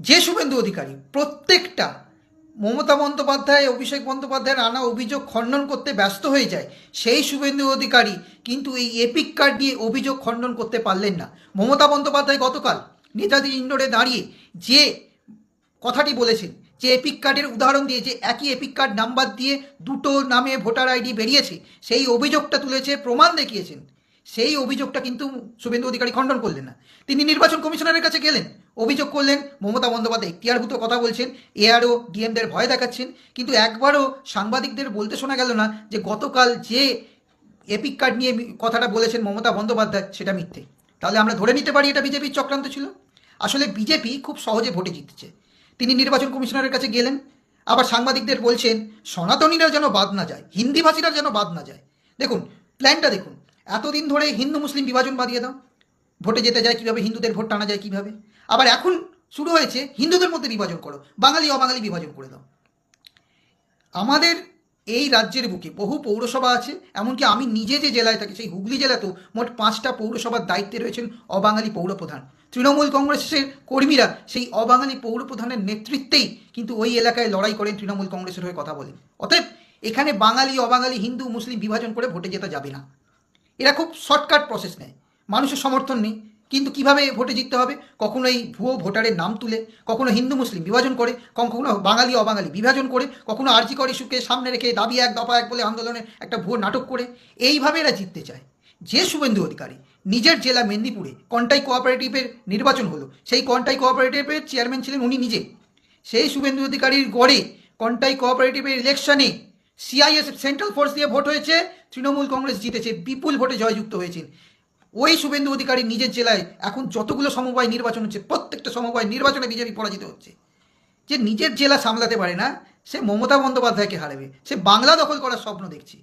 যে শুভেন্দু অধিকারী প্রত্যেকটা মমতা বন্দ্যোপাধ্যায় অভিষেক বন্দ্যোপাধ্যায়ের আনা অভিযোগ খণ্ডন করতে ব্যস্ত হয়ে যায়, সেই শুভেন্দু অধিকারী কিন্তু এই এপিক কার্ড নিয়ে অভিযোগ খণ্ডন করতে পারলেন না। মমতা বন্দ্যোপাধ্যায় গতকাল নেতাজি ইন্ডোরে দাঁড়িয়ে যে কথাটি বলেছেন, যে এপিক কার্ডের উদাহরণ দিয়ে, যে একই এপিক কার্ড নাম্বার দিয়ে দুটো নামে ভোটার আইডি বেরিয়েছে, সেই অভিযোগটা তুলেছে, প্রমাণ দেখিয়েছেন, সেই অভিযোগটা কিন্তু শুভেন্দু অধিকারী খণ্ডন করলেন না। তিনি নির্বাচন কমিশনারের কাছে গেলেন, অভিযোগ করলেন মমতা বন্দ্যোপাধ্যায় এখতিয়ারভূত কথা বলছেন, এআরও ডিএমদের ভয় দেখাচ্ছেন, কিন্তু একবারও সাংবাদিকদের বলতে শোনা গেল না যে গতকাল যে এপিক কার্ড নিয়ে কথাটা বলেছেন মমতা বন্দ্যোপাধ্যায় সেটা মিথ্যে। তাহলে আমরা ধরে নিতে পারি এটা বিজেপির চক্রান্ত ছিল। আসলে বিজেপি খুব সহজে ভোটে জিতছে। তিনি নির্বাচন কমিশনারের কাছে গেলেন, আবার সাংবাদিকদের বলছেন সনাতনীরা যেন বাদ না যায়, হিন্দিভাষীরা যেন বাদ না যায়। দেখুন প্ল্যানটা দেখুন, এতদিন ধরে হিন্দু মুসলিম বিভাজন বাদিয়ে দাও, ভোটে যেতে যায় কীভাবে, হিন্দুদের ভোট টানা যায় কীভাবে। আবার এখন শুরু হয়েছে হিন্দুদের মধ্যে বিভাজন করো, বাঙালি অবাঙালি বিভাজন করে দাও। আমাদের এই রাজ্যের বুকে বহু পৌরসভা আছে, এমনকি আমি নিজে যে জেলায় থাকি সেই হুগলি জেলাতেও মোট 5টা পৌরসভার দায়িত্বে রয়েছেন অবাঙালি পৌরপ্রধান। তৃণমূল কংগ্রেসের কর্মীরা সেই অবাঙালি পৌরপ্রধানের নেতৃত্বেই কিন্তু ওই এলাকায় লড়াই করেন, তৃণমূল কংগ্রেসের হয়ে কথা বলেন। অতএব এখানে বাঙালি অবাঙালি হিন্দু মুসলিম বিভাজন করে ভোটে জেতা যাবে না। এরা খুব শর্টকাট প্রসেস নেয়, মানুষের সমর্থন নেই, কিন্তু কিভাবে ভোটে জিততে হবে, কখনো এই ভুয়ো ভোটারের নাম তুলে, কখনো হিন্দু মুসলিম বিভাজন করে, কখনো বাঙালি অবাঙালি বিভাজন করে, কখনো আরজি কর ইস্যুকে সামনে রেখে দাবি এক দফা এক বলে আন্দোলনের একটা ভুয়ো নাটক করে, এইভাবে এরা জিততে চায়। যে শুভেন্দু অধিকারী নিজের জেলা মেদিনীপুরে কন্টাই কোঅপারেটিভের নির্বাচন হলো, সেই কন্টাই কোঅপারেটিভের চেয়ারম্যান ছিলেন উনি নিজে। সেই শুভেন্দু অধিকারীর গড়ে কন্টাই কোঅপারেটিভের ইলেকশনে সিআইএসএফ সেন্ট্রাল ফোর্স দিয়ে ভোট হয়েছে, তৃণমূল কংগ্রেস জিতেছে, বিপুল ভোটে জয়যুক্ত হয়েছেন। ওই শুভেন্দু অধিকারী নিজের জেলায় এখন যতগুলো সমবায় নির্বাচন হচ্ছে প্রত্যেকটা সমবায় নির্বাচনে বিজেপি পরাজিত হচ্ছে। যে নিজের জেলা সামলাতে পারে না সে মমতা বন্দ্যোপাধ্যায়কে হারাবে, সে বাংলা দখল করার স্বপ্ন দেখছে।